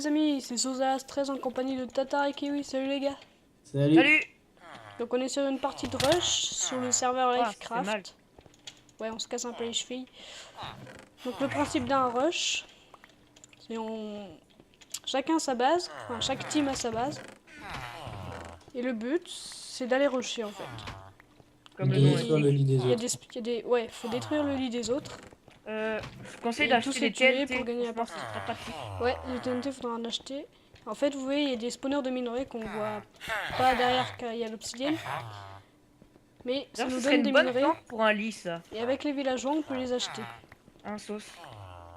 les amis, c'est Sozas 13 en compagnie de Tatar et Kiwi, salut les gars. Salut. Salut. Donc on est sur une partie de rush sur le serveur Ah, ça fait mal. Lifecraft. Ouais, on se casse un peu les chevilles. Donc le principe d'un rush, c'est chacun a sa base, enfin chaque team a sa base. Et le but, c'est d'aller rusher en fait. Comme De le nom détruire le lit des autres. Ouais, faut détruire le lit des autres. Je conseille Et tous d'acheter les des tuer TNT pour gagner la franchement, partie. c'est très pratique. Ouais, les TNT, faudra en acheter. En fait, vous voyez, il y a des spawners de minerais qu'on voit pas derrière car il y a l'obsidienne. Mais ça D'ailleurs, nous ce serait donne des une bonne minerais. planque pour un lit, ça. Et avec les villageois, on peut les acheter. Un sauce.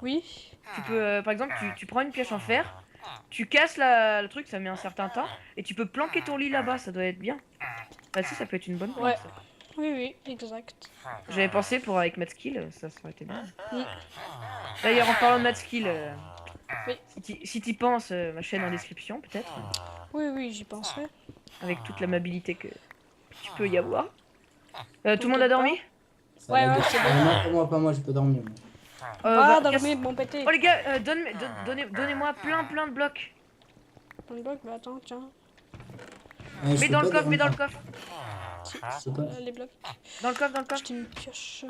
Oui. Tu peux, par exemple, tu prends une pioche en fer, tu casses le truc, ça met un certain temps, et tu peux planquer ton lit là-bas, ça doit être bien. Bah si, ça peut être une bonne planque. Ouais. Ça. Oui, exact. J'avais pensé pour avec Matskill, ça aurait été bien. Mm. D'ailleurs, en parlant de Matskill, Oui. si t'y penses, ma chaîne en description peut-être, Oui, j'y penserai. avec toute l'amabilité que tu peux y avoir. Tout le monde a T'inquiète dormi? Ça Ouais, lag. c'est bon. Non, pas moi, j'ai pas dormi. Moi. Pas Bah, dormir, bon pété. Oh les gars, donnez-moi plein de blocs. Ton bloc, bah attends, tiens. Je Mets peux dans le pas coffre, mets dans le dormir. coffre. Je peux pas. Les blocs. Dans le coffre. Acheter une pioche.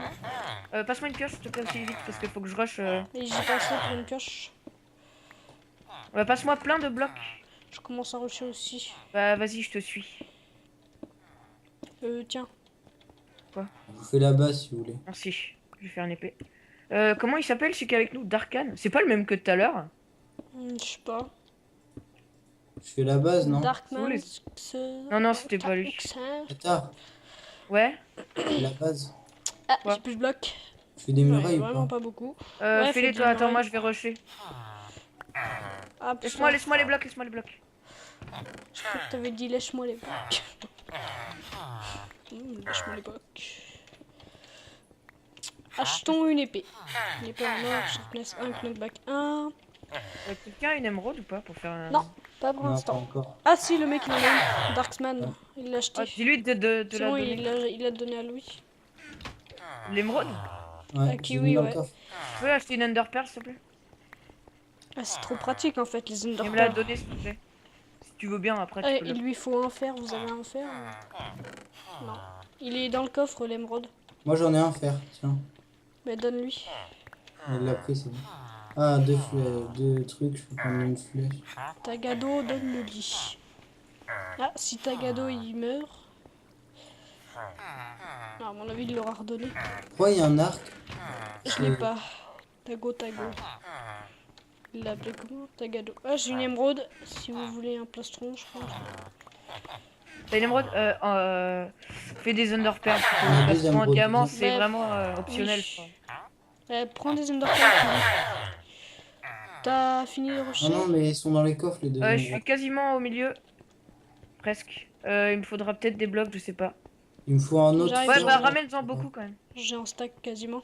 Passe-moi une pioche, s'il te plaît, aussi vite, parce qu'il faut que je rush. Et j'y pensais pour une pioche. Passe-moi plein de blocs. Je commence à rusher aussi. Bah, vas-y, je te suis. Tiens. Je vous fais la base si vous voulez. Merci, je vais faire une épée. Comment il s'appelle celui qui est avec nous? Darkan? C'est pas le même que tout à l'heure? Je sais pas. Je fais la base, non? Darkman. Non, c'était pas lui. Attends, Ouais? je fais la base. Ah, Quoi? j'ai plus de blocs. Je fais des Ouais, murailles ou vraiment pas? pas beaucoup. Ouais, Fais-les faut toi, attends, démarrer. moi je vais rusher. Ah, putain. Laisse-moi les blocs. Je crois que t'avais dit lèche-moi les blocs. Lèche-moi les blocs. Achetons une épée. Une épée en or, sharpness 1, knockback 1. Quelqu'un a une émeraude ou pas pour faire un... Non, pas pour Non, pas l'instant. encore. Ah si, le mec il en a une. Darksman, il l'a acheté. Ah, dis-lui de C'est la bon, donner. il l'a donné à lui. L'émeraude? Ouais, À j'ai Kiwi, mis dans le ouais. coffre. Tu peux acheter une Ender Pearl, s'il te plaît? Ah, c'est trop pratique en fait, les Et me la Enderpearls. donner, s'il te plaît. Si tu veux bien, après, tu Ah, peux il lui faut un fer, vous avez un fer? Non. Il est dans le coffre, l'émeraude. Moi j'en ai un fer, tiens. Mais donne-lui. Il l'a pris, c'est bon. Ah, deux trucs, je peux prendre une flèche. Tagado, donne le lit. Ah, si Tagado il meurt. Ah, à mon avis, il l'aura redonné. Pourquoi il y a un arc? Je l'ai pas. Tago. Il l'a appelé comment? Tagado. Ah, j'ai une émeraude. Si vous voulez un plastron, je pense. T'as une émeraude? Fais des Ender Pearls. Ah, Parce des qu'en émeraudes. diamant, c'est Ouais. vraiment optionnel, Oui. je crois. Prends des Enderpearls. T'as fini de rusher? Non, mais ils sont dans les coffres les deux. Je suis quasiment au milieu. Presque. Il me faudra peut-être des blocs, je sais pas. Il me faut un autre J'arrive. Ouais, fer. bah ramène-en beaucoup quand même. J'ai un stack quasiment.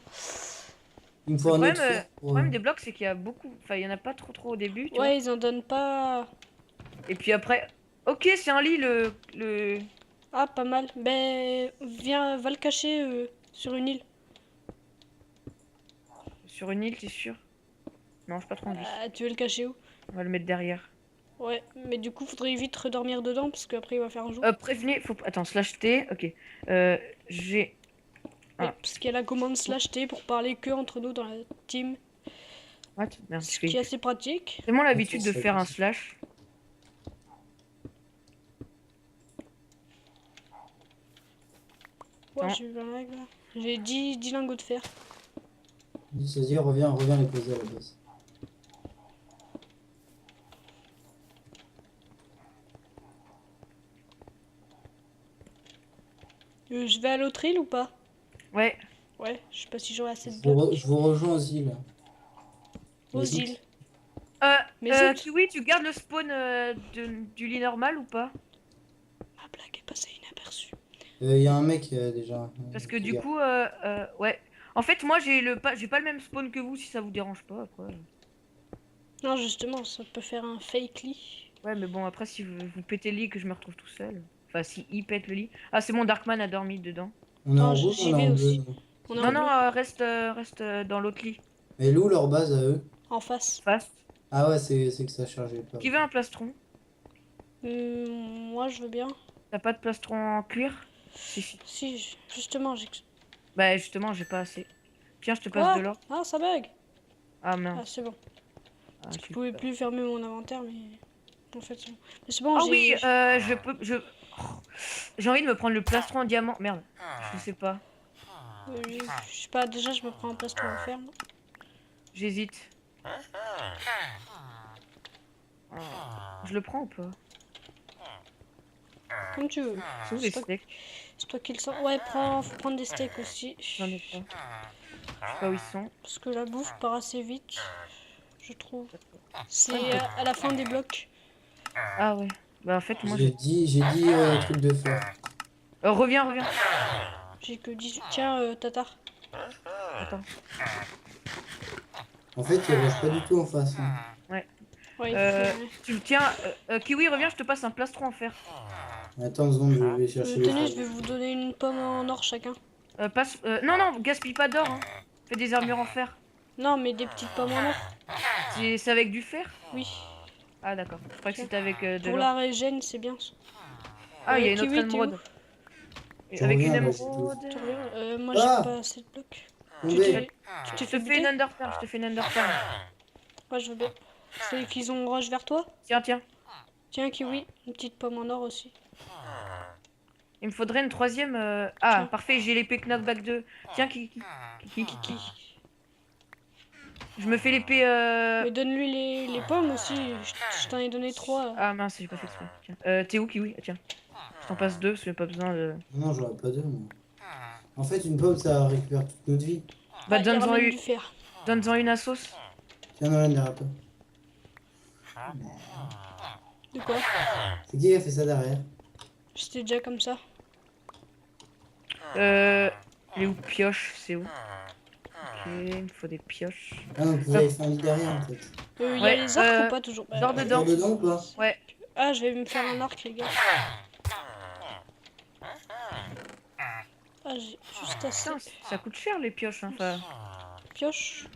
Il me faut un Le autre fer. Le problème des blocs, c'est qu'il y a beaucoup. Enfin, il y en a pas trop au début. Tu vois. Ouais, ils en donnent pas. Et puis après. Ok, c'est un lit le. Ah, pas mal. Ben, viens, va le cacher sur une île. Sur une île, t'es sûr? Non, j'ai pas trop envie. Ah, tu veux le cacher où? On va le mettre derrière. Ouais, mais du coup, faudrait vite redormir dedans parce qu'après il va faire jour. Prévenez, faut. Attends, slash T, ok. J'ai. Oui, parce qu'il y a la commande /T pour parler que entre nous dans la team. What? Merde, Ce qui est assez pratique. c'est tellement l'habitude de faire un slash. Ouais, Non. j'ai eu un lag là. J'ai 10 lingots de fer. Vas-y, reviens les poser à la base. Je vais à l'autre île ou pas? Ouais. Ouais, je sais pas si j'aurai assez de blocs. Je vous rejoins aux îles. Aux Les îles. Mais Kiwi, tu gardes le spawn du lit normal ou pas? Ma blague est passée inaperçue. Il y a un mec déjà. Parce que qui du garde. coup, ouais. En fait, moi, j'ai pas le même spawn que vous, si ça vous dérange pas, après. Non, justement, ça peut faire un fake lit. Ouais, mais bon, après, si vous pétez le lit, que je me retrouve tout seul. Enfin, si il pète le lit. Ah, c'est mon Darkman a dormi dedans. On est Non, en rouge, j'y on est vais en aussi. bleu. Nous. On est Non, en bleu. non, reste dans l'autre lit. Mais où leur base à eux? En face. Face. Ah ouais, c'est que ça chargeait pas. Qui veut un plastron? Moi, je veux bien. T'as pas de plastron en cuir? Si. Si, justement, j'ai... Bah justement, j'ai pas assez. Tiens, je te passe de Quoi? l'or. Ah, ça bug. Ah Ah, mince. c'est bon. Ah, Parce que je j'ai pouvais peur. plus fermer mon inventaire, mais... En fait, c'est bon. Mais c'est bon, Ah oui, j'ai... je peux... Oh, j'ai envie de me prendre le plastron en diamant. Merde, je sais pas. Je sais pas, déjà, je me prends un plastron en fer. J'hésite. Je le prends ou pas? Comme tu veux. C'est où les steaks? C'est toi qui le sens. Ouais, faut prendre des steaks aussi. J'en ai pas. Je sais pas où ils sont. Parce que la bouffe part assez vite, je trouve. C'est à la fin des blocs. Ah ouais. Bah en fait, moi J'ai dit truc de fer. reviens. J'ai que 18. Tiens, Tatar. Attends. En fait, il rush pas du tout en face. Hein. Ouais. Ouais, il faut... Tu tiens, Kiwi, reviens, je te passe un plastron en fer. Attends une seconde, je vais chercher le tenez, fer. je vais vous donner une pomme en or chacun. Non, gaspille pas d'or. Hein. Fais des armures en fer. Non, mais des petites pommes en or. C'est avec du fer? Oui. Ah d'accord. Je crois que c'était avec de Pour l'or. la régène, c'est bien. Ah, il y a une Kiwi, autre t'es émeraude. Je Avec une reviens, là, j'ai émeraude. Tu reviens moi, Ah j'ai pas assez de blocs. Tombé. Tu Je t'es te fait fais buter? une underpearl, je te fais une underpearl. Ouais, je veux bien. C'est qu'ils ont rush vers toi? Tiens. Tiens, Kiwi, une petite pomme en or aussi. Il me faudrait une troisième. Ah, Tiens. parfait, j'ai l'épée Knockback 2. Tiens, Kiki. Je me fais l'épée. Mais donne-lui les pommes aussi. Je t'en ai donné 3. Ah mince, j'ai pas fait exprès. Tiens. T'es où, Kiwi? Ah, tiens. Je t'en passe 2 parce que j'ai pas besoin de. Non, j'aurais pas deux, moi. En fait, une pomme, ça récupère toute notre vie. Bah, il donne-en ramène une. du fer. Donne-en une à sauce. Tiens, Nolan, derrière toi. De quoi? C'est qui a fait ça derrière? J'étais déjà comme ça. Les où pioche, c'est où? Ok, il me faut des pioches. Ah non, vous avez fait un lit derrière, en fait. Il y a Ouais, les arcs ou pas toujours? dors Dedans. dedans. Dedans ou pas? Ouais. Ah, je vais me faire un arc, les gars. Ah, j'ai juste assez. Putain, ça coûte cher les pioches. Hein. Enfin, Pioche.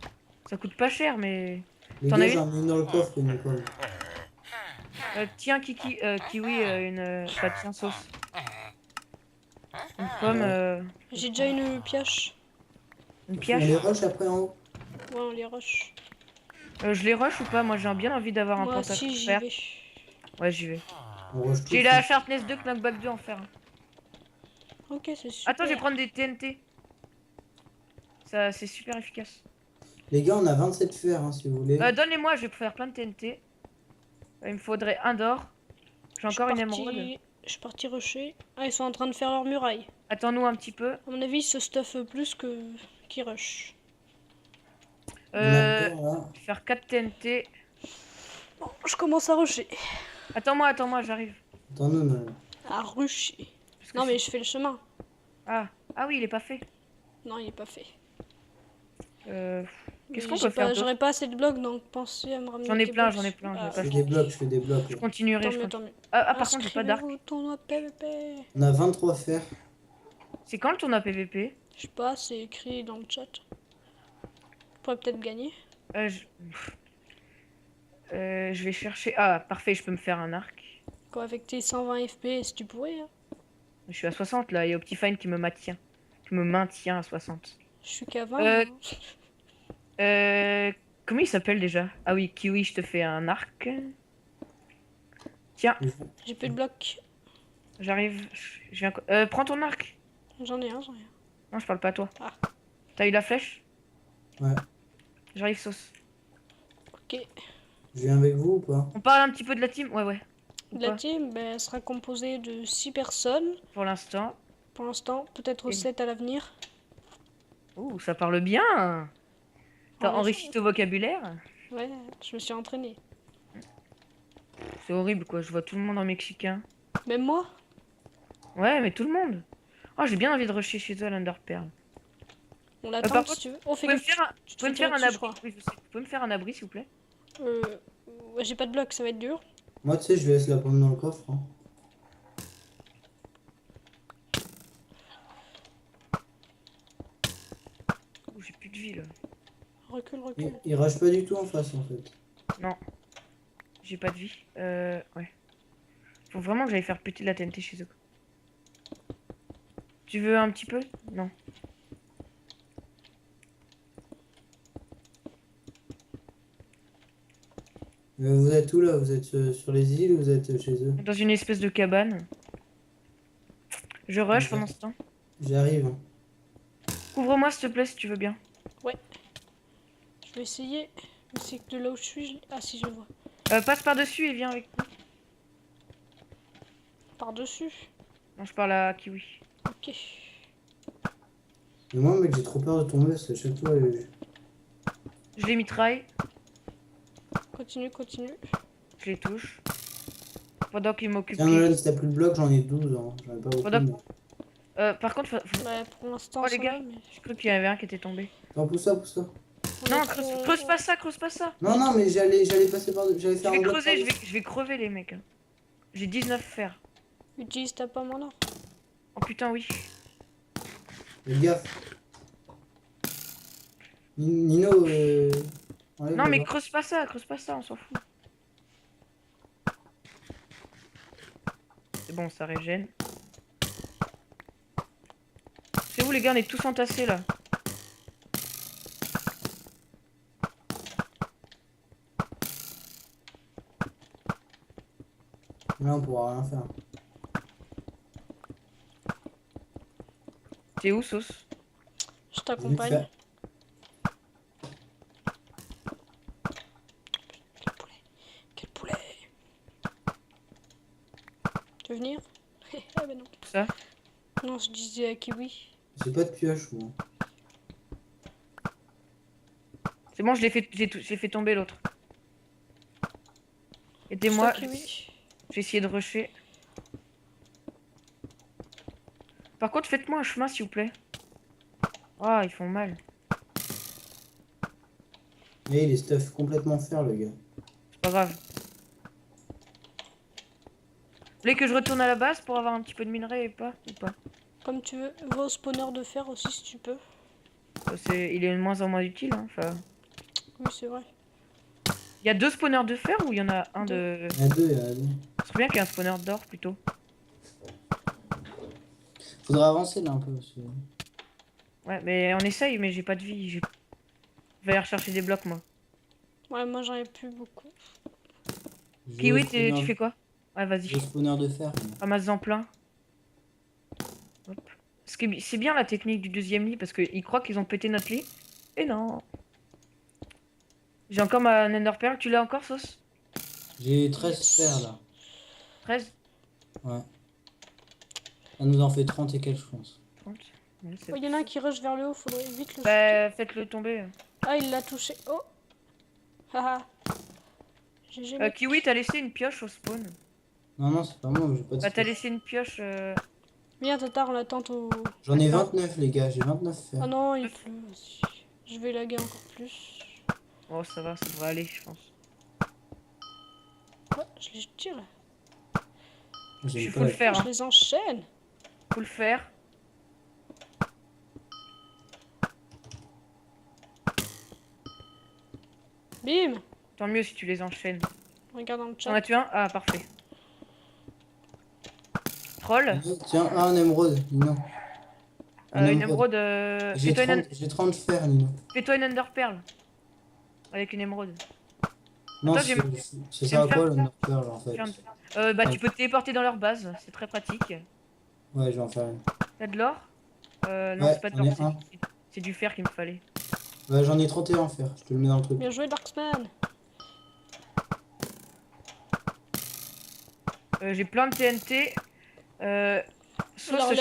ça coûte pas cher, mais. Les T'en gars, as j'en ai une dans le coffre, une pomme. Tiens, Kiki, Kiwi, Enfin, tiens, sauce. Une pomme, J'ai déjà une pioche. une On pioche. les rush après en haut. Ouais, on les rush. Je les rush ou pas? Moi, j'ai bien envie d'avoir un Moi pantalon aussi, j'y fer. vais. Ouais, j'y vais. On rush tout. J'ai la Sharpness 2, Knockback 2 en fer. Ok, c'est super. Attends, je vais prendre des TNT. Ça, c'est super efficace. Les gars, on a 27 fer, hein, si vous voulez. Donne-les-moi, je vais faire plein de TNT. Il me faudrait un d'or. J'ai encore une émeraude. Je suis parti rusher. Ah, ils sont en train de faire leur muraille. Attends-nous un petit peu. À mon avis, ils se stuffent plus que qu'ils rush. On a peur, là. Je vais faire 4 TNT. Bon, je commence à rusher. Attends-moi, j'arrive. Attends-nous, Nolan. À rusher. Parce que Non, mais je fais le chemin. Ah oui, il est pas fait. Non, il est pas fait. Qu'est-ce Mais qu'on j'ai peut faire d'autre? J'aurais pas assez de blocs, donc pensez à me ramener J'en ai des plein, blocs. j'en ai plein, j'en ai Ah, pas Je fais des blocs, Je continuerai, je tant continue. mieux. Ah, par contre, j'ai pas d'arc. Inscrivez-vous au tournoi PVP. On a 23 fer. C'est quand le tournoi PVP? Je sais pas, c'est écrit dans le chat. Je pourrais peut-être gagner. Je... je vais chercher... Ah, parfait, je peux me faire un arc. Quoi, avec tes 120 FPS, tu pourrais. Hein. Je suis à 60 là, il y a Optifine qui me maintient. Qui me maintient à 60. Je suis qu'à 20. Euh, hein. Comment il s'appelle déjà? Ah oui, Kiwi, je te fais un arc. Tiens, J'ai plus de blocs. j'arrive. Je viens... prends ton arc. J'en ai un. Non, je parle pas à toi. Ah. T'as eu la flèche? Ouais. J'arrive, sauce. Ok. Je viens avec vous ou pas? On parle un petit peu de la team? Ouais. Ou La pas team elle sera composée de 6 personnes Pour l'instant. pour l'instant. Peut-être Et- 7 à l'avenir. Ouh, ça parle bien. T'as Ouais, enrichi ton vocabulaire? Ouais, je me suis entraînée. C'est horrible quoi, je vois tout le monde en mexicain. Même moi. Ouais, mais tout le monde. Oh, j'ai bien envie de rusher chez toi l'Underpearl. On par l'attend contre, si tu veux. Oh, Vous fais pouvez me gaffe. faire un, Tu vous te pouvez me fais faire un tirer dessus, je abri. crois. Oui, je sais. Vous pouvez me faire un abri s'il vous plaît? Ouais, j'ai pas de blocs, ça va être dur. Moi, tu sais, je laisse la pomme dans le coffre. Hein. Oh, j'ai plus de vie là. Recule. Il rush pas du tout en face, en fait. Non. J'ai pas de vie. Ouais. Faut vraiment que j'aille faire péter la TNT chez eux. Tu veux un petit peu? Non. Vous êtes où là? Vous êtes sur les îles ou vous êtes chez eux? Dans une espèce de cabane. Je rush pendant ce temps. J'arrive. Hein. Couvre-moi s'il te plaît si tu veux bien. Ouais. Je vais essayer. Mais c'est que de là où je suis. Ah si, je le vois. Passe par-dessus et viens avec nous. Par-dessus. Non, je parle à Kiwi. Ok. Mais moi, mec, j'ai trop peur de tomber parce qu'à chaque fois. Je les mitraille. Continue, continue. Je les touche. Pendant qu'ils m'occupent. Tiens, Nolan, si t'as plus de blocs, j'en ai 12. Hein. J'en ai pas beaucoup. Pendant- Mais... Par contre, Ouais, pour l'instant, Oh les ça gars, va, mais... j'ai cru qu'il y en avait un qui était tombé. Attends, pousse ça, pousse ça. on Non, est creuse, trop- creuse pas ça, creuse pas ça. Non, non, mais j'allais passer par. J'allais Je faire vais un bloc. creuser, je vais crever les mecs. J'ai 19 fer. Utilise ta pomme en or. Oh putain, oui. Fais gaffe. Nino, enlève Non, le mais bloc. creuse pas ça, on s'en fout. C'est bon, ça régène. C'est où les gars, on est tous entassés là. Là, on pourra rien faire. T'es où, Sauce? Je Vite t'accompagne. fait. Quel poulet. Quel poulet. Tu veux venir? Ah bah non. Ça? Non, je disais à Kiwi. J'ai pas de pioche, moi. C'est bon, j'ai fait tomber l'autre. Aidez-moi, C'est toi, Kiwi. j'ai essayé de rusher. Par contre, faites-moi un chemin s'il vous plaît. Ah, ils font mal. Et il est stuff complètement fer, le gars. C'est pas grave. Vous voulez que je retourne à la base pour avoir un petit peu de minerai ou pas? Comme tu veux. Va au spawner de fer aussi si tu peux. Il est de moins en moins utile. Hein. Enfin, Oui, c'est vrai. il y a 2 spawners de fer ou il y en a un de... Il y en a deux, il y en a deux. Je serait bien qu'il y ait un spawner d'or plutôt. Faudra avancer là un peu. Parce que... Ouais, mais on essaye, mais j'ai pas de vie. Je vais aller rechercher des blocs moi. Ouais, moi j'en ai plus beaucoup. je Kiwi, veux spawner- tu fais quoi? Ouais, vas-y. je veux spawner de fer. Ramasse-en plein. Hop. C'est bien la technique du deuxième lit parce qu'ils croient qu'ils ont pété notre lit. Et non. J'ai encore ma Nether Pearl. Tu l'as encore, Sauce? J'ai 13 fer là. 13? Ouais. Ça nous en fait 30 et quelques, je pense. 30? Ouais, c'est- Oh, il y en a un qui rush vers le haut, faudrait vite le shooter. Bah, faites-le tomber. Ah, il l'a touché. Oh. Haha. GG. mec. Kiwi, t'as laissé une pioche au spawn. Non, non, c'est pas moi, j'ai pas de Bah, t'as fer. laissé une pioche. Viens, Tatar, on attend au... J'en ai 29, les gars, j'ai 29 fer. Ah non, il pleut aussi. Je vais laguer encore plus. Oh, ça va, ça devrait aller, je pense. Ouais, je les tire. Je J'ai suis pas full la- fer. Je Hein. les enchaîne. Full fer. Bim. Tant mieux si tu les enchaînes. Regarde dans le T'en chat. as tué un? Ah, parfait. Troll. Tiens, un émeraude, Nino. Une émeraude. J'ai Fais-toi 30 fer, Nino. une Ender Pearl. Avec une émeraude. Non, Attends, c'est ça à quoi le fer en fait? Bah, Ouais. tu peux te téléporter dans leur base. C'est très pratique. Ouais, je vais en faire une. T'as de l'or? Non, Ouais, c'est pas de j'en ai l'or. un. C'est du fer qu'il me fallait. Ouais, j'en ai 31 fer, je te le mets dans le truc. Bien joué, Darksman. J'ai plein de TNT. Sauce,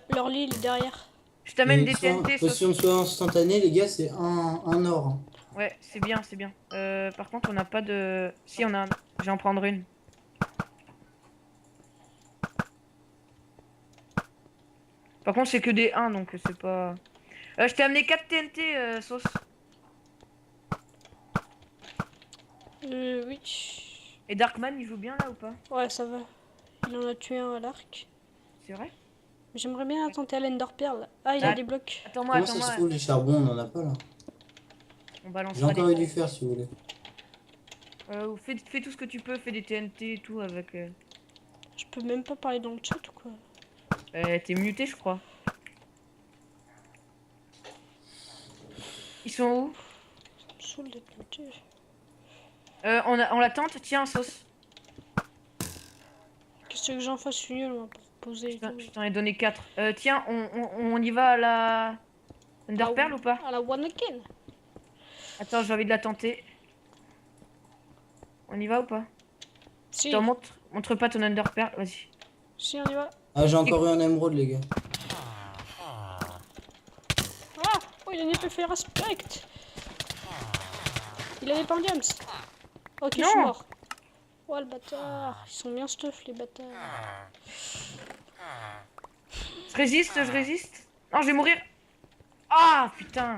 Leur lit, il est derrière. je t'amène Et des TNT. Potion de soin instantané, les gars, c'est un or. Hein. Ouais, c'est bien, c'est bien. Par contre, on n'a pas de... Si, on a... Je vais en prendre une. Par contre, c'est que des 1, donc c'est pas... je t'ai amené 4 TNT, Sauce. Oui. Et Darkman, il joue bien, là, ou pas? Ouais, ça va. Il en a tué un à l'arc. C'est vrai? Mais j'aimerais bien tenter à l'Ender Pearl. Ah, il a Ah. des blocs. Attends-moi, Comment ça se attends-moi. trouve, les charbons, on en a pas là? On J'ai balancera encore des... eu du fer si vous voulez. Fais tout ce que tu peux, fais des TNT et tout avec... Je peux même pas parler dans le chat ou quoi? T'es muté, je crois. Ils sont où? Ça me saoule d'être muté. On l'attente, tiens, sauce. Qu'est-ce que j'en fasse? Je suis nul moi, pour poser et tout. Je t'en ai donné 4. Tiens, on y va à la... Enderpearl ou pas? À la one again. Attends, j'ai envie de la tenter. On y va ou pas? Si, Attends, montre pas ton Enderpearl, vas-y. si on y va. Ah, j'ai encore eu un émeraude, les gars. Ah! Oh, il a une épée fait respect! Il a des pendiums! Ok, je suis Non. mort. Oh, le bâtard! Ils sont bien stuff, les bâtards. Je résiste. Non, je vais mourir. Ah, putain.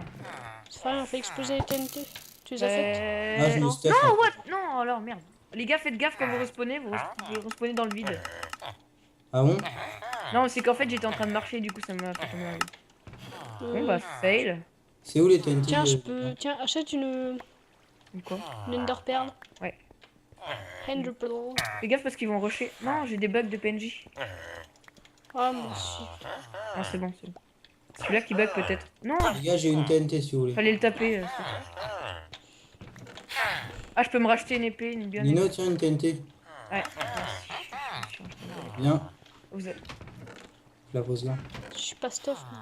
C'est pas grave, on fait exploser les TNT. Tu les as faites? Ah, je non. me stuff. Non, what? Non, alors, merde. Les gars, faites gaffe quand vous respawnez, vous respawnez dans le vide. Ah bon? Non, c'est qu'en fait, j'étais en train de marcher, du coup, ça m'a fait tomber dans le vide. Bon, bah, fail. C'est où les TNT? Tiens, je peux. Tiens, achète Quoi? une Ender Pearl. Ouais. Ender Pearl. Fais gaffe parce qu'ils vont rusher. Non, j'ai des bugs de PNJ. Ah, moi aussi. Non, c'est bon, c'est bon. Celui-là qui bug peut-être. Non, Les gars, j'ai une TNT si vous voulez. fallait le taper. Ah, je peux me racheter une épée, une bien. Nino, tiens une TNT. Ouais. Viens, Vous êtes- je la pose là. Je suis pas stuff. moi.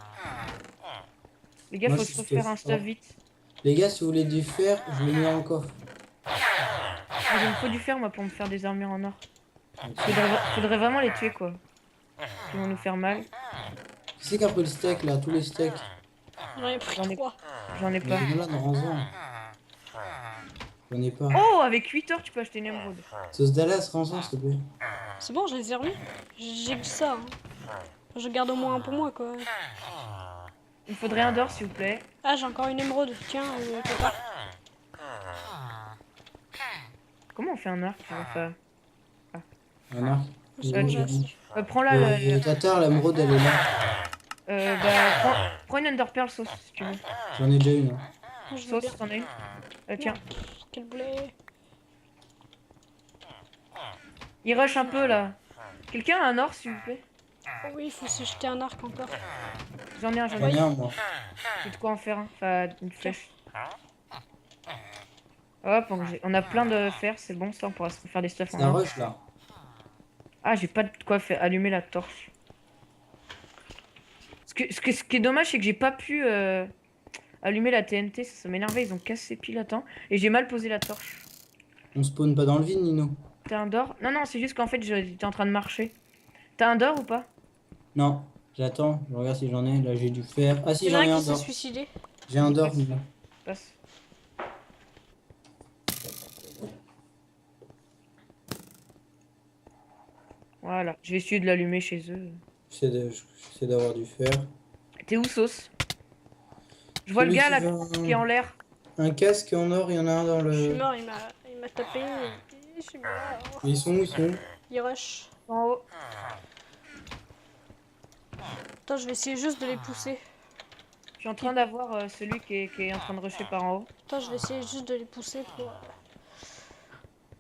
Les gars, Moi, faut je se suis refaire un stuff. stuff vite. Les gars, si vous voulez du fer, je le mets en coffre. Ah, il me faut du fer, moi, pour me faire des armures en or. Faudrait vraiment les tuer, quoi. Ils vont nous faire mal. Qui c'est qui a pris le steak là? Tous les steaks. J'en ai pris J'en ai- 3. J'en ai Mais pas. là, dans J'en ai pas. Oh, avec 8 heures, tu peux acheter une émeraude. Sauce Dallas, rançon, s'il te plaît. C'est bon, je les ai remis. J'ai que ça. Hein. Je garde au moins un pour moi, quoi. Il me faudrait un d'or, s'il vous plaît. Ah, j'ai encore une émeraude. Tiens, papa. Comment on fait un arc? Enfin, Un arc. Je Bon, mange j'ai assez. dit. prends-la. Tatar, l'émeraude, elle est là. Prends une Enderpearl sauce, si tu veux. J'en ai déjà une. Hein. Moi, je veux Sauce, bien. t'en as une? Tiens. Quel boulet. Il rush un peu, là. Quelqu'un a un or, s'il vous plaît? Oh oui, il faut se jeter un arc encore. J'en ai un, J'en j'en ai ai un. un, moi. J'ai de quoi en faire un. Enfin, une flèche. Hop, on a plein de fer, c'est bon, ça, on pourra se faire des stuff en C'est un or. rush là. Ah, j'ai pas de quoi faire allumer la torche. Ce qui est dommage, c'est que j'ai pas pu allumer la TNT, ça m'énervait, ils ont cassé pile à temps. Et j'ai mal posé la torche. On spawn pas dans le vide, Nino. T'as un d'or? Non, non, c'est juste qu'en fait, j'étais en train de marcher. T'as un d'or ou pas? Non, j'attends, je regarde si j'en ai. Là, j'ai du fer. Ah si, Il y en j'en a ai un un qui s'est d'or. suicidé. J'ai un d'or, Nino. Passe. Voilà, je vais essayer de l'allumer chez eux. J'essaie d'avoir du fer. T'es où, sauce? Je vois le Celui gars qui là veut qui est en l'air. un casque en or, il y en a un dans Je suis le... mort, il m'a tapé. Je suis mort. Ils sont où, ils sont où? Il rush. En haut. Attends, je vais essayer juste de les pousser. Je suis en train d'avoir celui qui est en train de rusher par en haut. Attends, je vais essayer juste de les pousser pour...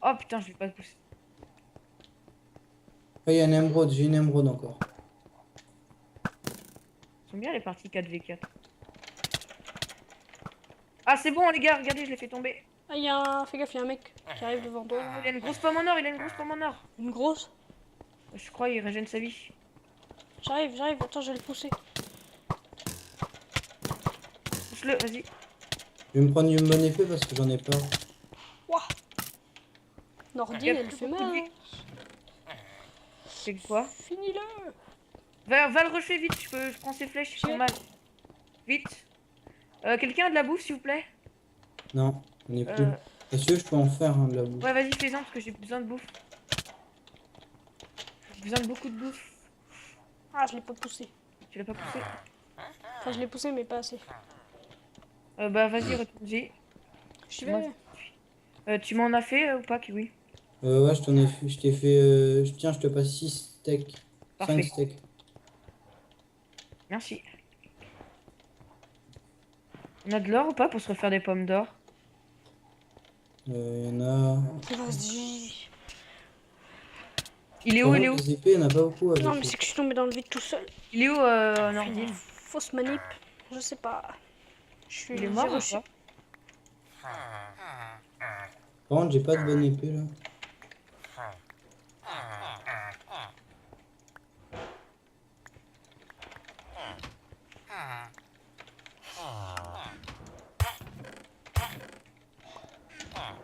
Oh putain, je vais pas le pousser. Ah, il y a une émeraude, j'ai une émeraude encore. Ils sont bien les parties 4v4. Ah, c'est bon, les gars, regardez, je l'ai fait tomber. Ah, il y a un... Fais gaffe, il y a un mec qui arrive devant toi. Il a une grosse pomme en or, il a une grosse pomme en or. Une grosse? Je crois il régène sa vie. J'arrive. Attends, je vais le pousser. Pousse-le, vas-y. Je vais me prendre une bonne épée parce que j'en ai pas. Ouah. Nordine, elle fait mal. Hein. C'est quoi? Finis-le. Va le rusher vite, je prends ses flèches, ils font mal. Vite. Quelqu'un a de la bouffe, s'il vous plaît? Non, j'en ai plus. Est-ce que je peux en faire de la bouffe? Ouais, vas-y, fais-en parce que j'ai besoin de bouffe. J'ai besoin de beaucoup de bouffe. Ah, je l'ai pas poussé. Tu l'as pas poussé? Enfin, je l'ai poussé, mais pas assez. Bah, vas-y, retourne-y. J'y Moi, vais. tu m'en as fait ou pas, Kiwi? Ouais, je t'en ai fait, je t'ai fait... Tiens, je te passe 6 steaks. Parfait. 5 steaks. Merci. On a de l'or ou pas pour se refaire des pommes d'or? Il y en a. Vas-y. Il est où, il est où? Les épées, il n'y en a pas beaucoup avec Non, mais les- c'est que je suis tombé dans le vide tout seul. Il est où, Une Nordine? fausse manip. Je sais pas. Il est J'ai mort ou reçu. pas? Par contre, j'ai pas de bonne épée là.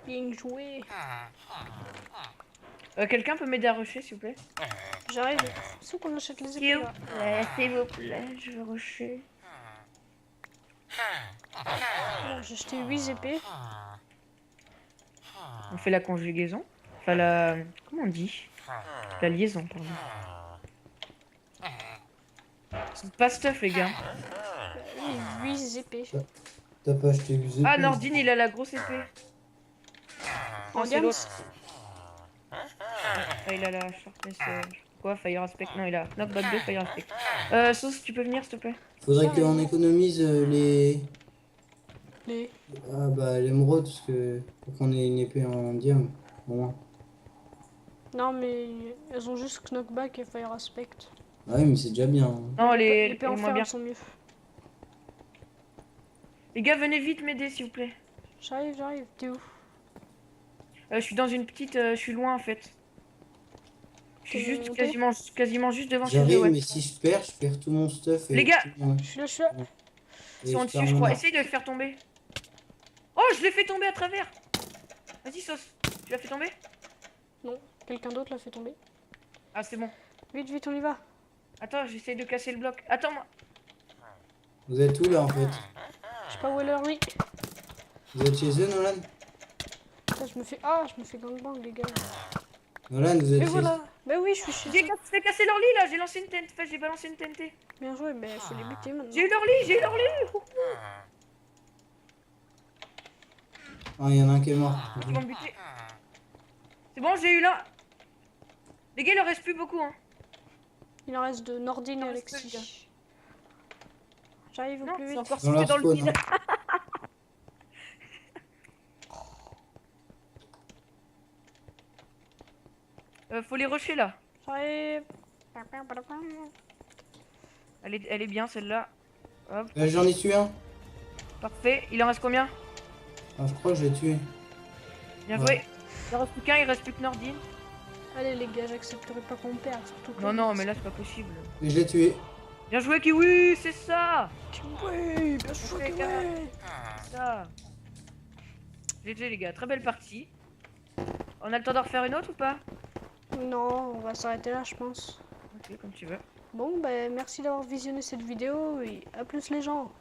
Bien joué. Quelqu'un peut m'aider à rusher, s'il vous plaît? J'arrive. C'est où qu'on achète les épées S'il vous là? plaît, s'il vous plaît, je veux rusher. Bon, j'ai acheté 8 épées. On fait la conjugaison. Enfin, la... Comment on dit? La liaison, pardon. C'est pas stuff, les gars. Oui, 8 épées. T'as pas acheté 8 épées? Ah, Nordine, il a la grosse épée. En Non, c'est gamme. l'autre. Ah, il a la sharpness. Quoi? Fire aspect? Non, il a knockback 2, fire aspect. Sauce, tu peux venir, s'il te plaît? Faudrait qu'on économise les. Les... Ah bah l'émeraude, parce que. Pour qu'on ait une épée en diamant. Au moins. Non, mais elles ont juste knockback et fire aspect. Ah oui, mais c'est déjà bien. Non, Les les épées en moins fer, bien. elles sont mieux. Les gars, venez vite m'aider, s'il vous plaît. J'arrive. T'es où? Je suis dans une petite... je suis loin, en fait. Je suis T'es juste monté? quasiment juste devant chez eux, J'arrive, ouais. mais si je perds tout mon stuff. Les gars, tout mon- Je suis là. Ils et sont je au-dessus, perds je mon crois. arc. Essaye de le faire tomber. Oh, je l'ai fait tomber à travers. Vas-y, Sauce. Tu l'as fait tomber? Non, quelqu'un d'autre l'a fait tomber. Ah, c'est bon. Vite, on y va. Attends, j'essaye de casser le bloc. Attends-moi. Vous êtes où là en fait? Je sais pas où est leur lit. Vous êtes chez eux, Nolan? Putain, je me fais gangbang, les gars. Nolan, vous êtes Mais chez voilà. Bah oui, je suis chez J'ai eux. fait casser leur lit, là. J'ai lancé une TNT. Enfin, j'ai balancé une TNT. Bien joué, mais faut les buter maintenant. J'ai eu leur lit, j'ai eu leur lit. Ah, il y en a un qui est mort. Ils vont me buter. C'est bon, j'ai eu là. Les gars, il en reste plus beaucoup, hein. Il en reste de Nordine et Il en reste Alexis. peu, les J'arrive au Non, plus c'est vite. encore Dans situé leur dans le spawn. vide. Faut les rusher, là. J'arrive. Elle est bien, celle-là. Hop, J'en ai tué un. parfait. Il en reste combien? Ah, je crois que je l'ai tué. Bien Ouais. joué. Il en reste plus qu'un, il reste plus que Nordine. Allez les gars, j'accepterai pas qu'on perde. Surtout que- Non, non, mais là, c'est pas possible. Et je l'ai tué. Bien joué, Kiwi, c'est ça. Oui, bien sûr Ok, que gars. ouais. Ça. GG, les gars, très belle partie. On a le temps d'en refaire une autre ou pas? Non, on va s'arrêter là, je pense. Ok, comme tu veux. Bon, bah merci d'avoir visionné cette vidéo et à plus les gens.